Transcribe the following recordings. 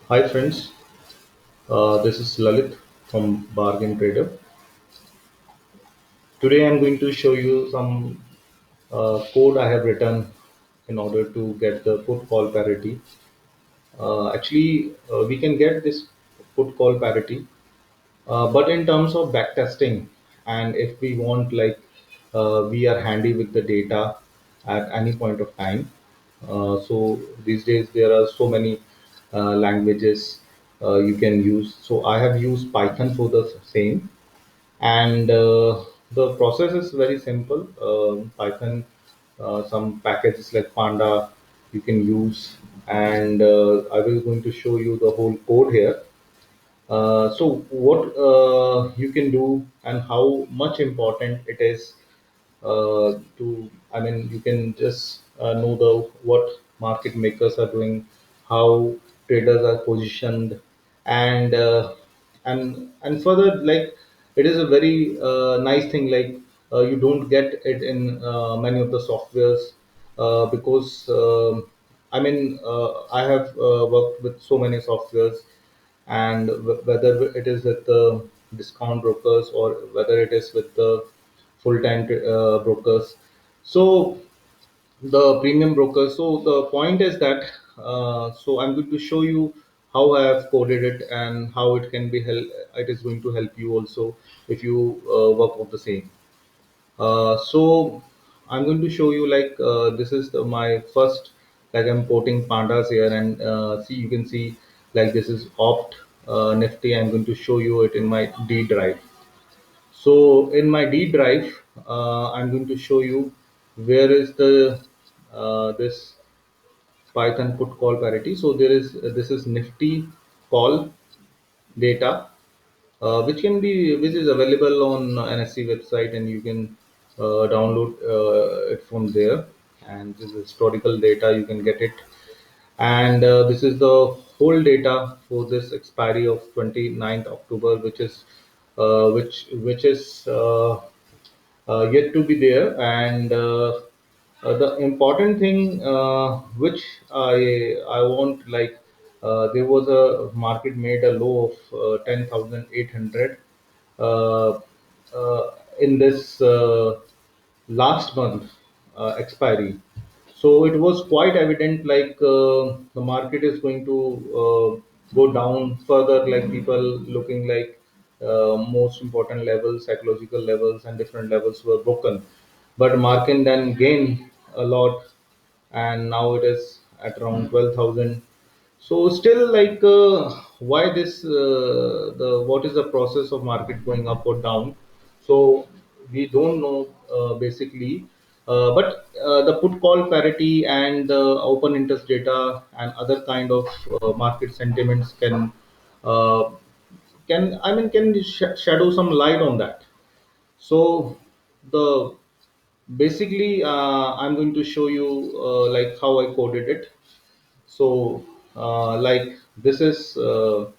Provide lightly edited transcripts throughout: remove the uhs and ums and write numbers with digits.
Hi friends, this is Lalit from Bargain Trader. Today I'm going to show you some code I have written in order to get the put call parity. We can get this put call parity, but in terms of backtesting, and if we want we are handy with the data at any point of time. So these days there are so many languages you can use. So I have used Python for the same, and the process is very simple. Python, some packages like Panda you can use, and I will going to show you the whole code here. So what you can do and how much important it is you can just know the what market makers are doing, how traders are positioned, and further, like, it is a very nice thing. You don't get it in many of the softwares because I have worked with so many softwares, and whether it is with the discount brokers or whether it is with the full-time brokers, so the premium brokers. So the point is that so I'm going to show you how I have coded it and how it can be help. It is going to help you also if you work on the same. So I'm going to show you, this is my first, like, I'm porting pandas here, and see, you can see, like, this is opt nifty. I'm going to show you it in my D drive. So in my D drive, I'm going to show you where is the this Python put call parity. So there is this is nifty call data, which is available on NSE website, and you can download it from there. And this is historical data, you can get it. And this is the whole data for this expiry of 29th October, which is yet to be there. And the important thing which I want, there was a market made a low of 10,800 uh, uh, in this last month expiry. So it was quite evident, the market is going to go down further, like people looking like most important levels, psychological levels, and different levels were broken. But market then gained a lot, and now it is at around 12,000. So still, why this the what is the process of market going up or down? So we don't know basically, but the put call parity and the open interest data and other kind of market sentiments uh, can shadow some light on that. So the basically I'm going to show you like how I coded it. So this is uh,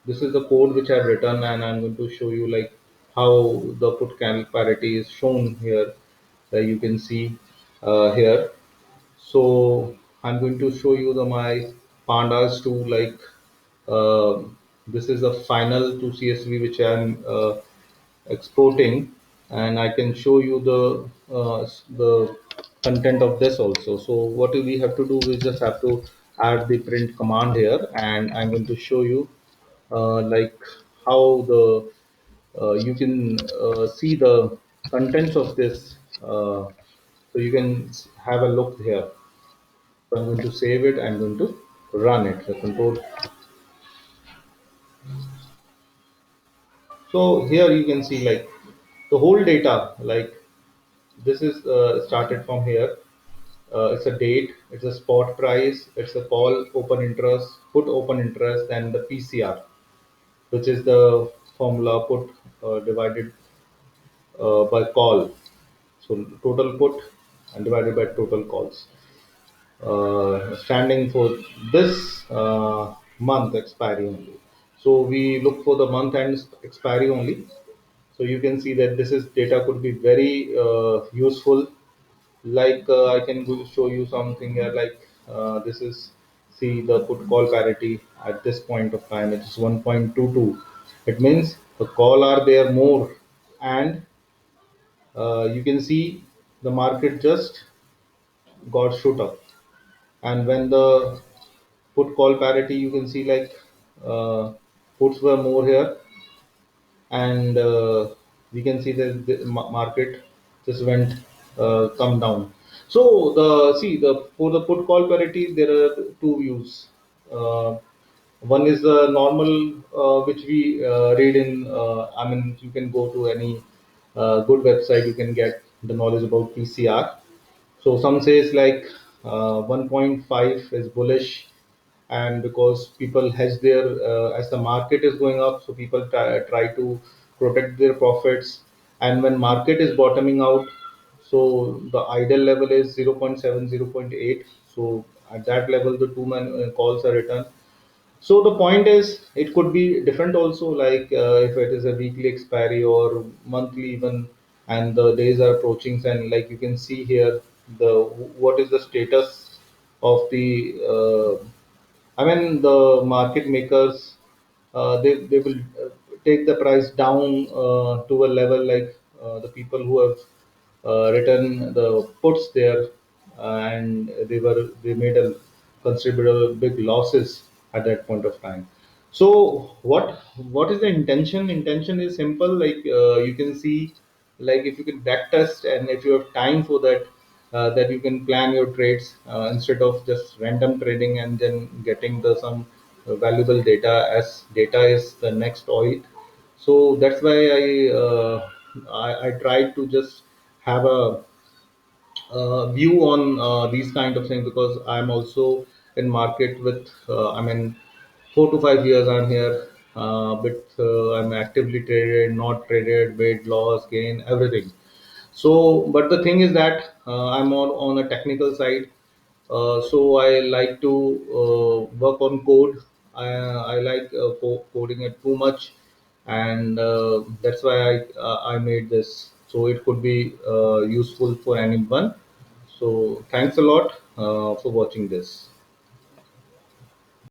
this is the code which I've written, and I'm going to show you like how the put candle parity is shown here. You can see here. So I'm going to show you my pandas too. Uh, this is the final to CSV which I'm exporting, and I can show you the content of this also. So what we have to do, we just have to add the print command here, and I'm going to show you like how the you can see the contents of this. So you can have a look here. So I'm going to save it. I'm going to run it. The control. So here you can see, like, the whole data. Like, this is started from here. It's a date. It's a spot price. It's a call open interest, put open interest, and the PCR, which is the formula put divided by call. So total put and divided by total calls. Standing for this month expiry only. So we look for the month end expiry only. So you can see that this is data could be very useful. I can show you something here, like this is see the put call parity at this point of time, it is 1.22. It means the call are there more, and you can see the market just got shoot up. And when the put call parity, you can see like uh, puts were more here, and we can see that the market just went come down. So the see the for the put call parity, there are two views. Uh, One is the normal, which we read in. I mean, you can go to any good website, you can get the knowledge about PCR. So some says like 1.5 is bullish, and because people hedge their as the market is going up, so people try to protect their profits. And when market is bottoming out, so the ideal level is 0.7, 0.8. So at that level, the two man calls are written. So the point is, it could be different also, like if it is a weekly expiry or monthly even, and the days are approaching, and like you can see here, the what is the status of the I mean, the market makers, they will take the price down to a level like the people who have written the puts there, and they made a considerable big losses at that point of time. So what is the intention? Intention is simple. Like you can see, like if you can back test, and if you have time for that, that you can plan your trades instead of just random trading and then getting the some valuable data, as data is the next oil. So that's why I tried to just have a view on these kind of things, because I'm also in market with I mean 4 to 5 years I'm here, but I'm actively traded, not traded, weight loss, gain, everything. So, but the thing is that I'm more on a technical side. So I like to work on code. I like coding it too much, and that's why I made this. So it could be useful for anyone. So thanks a lot for watching this.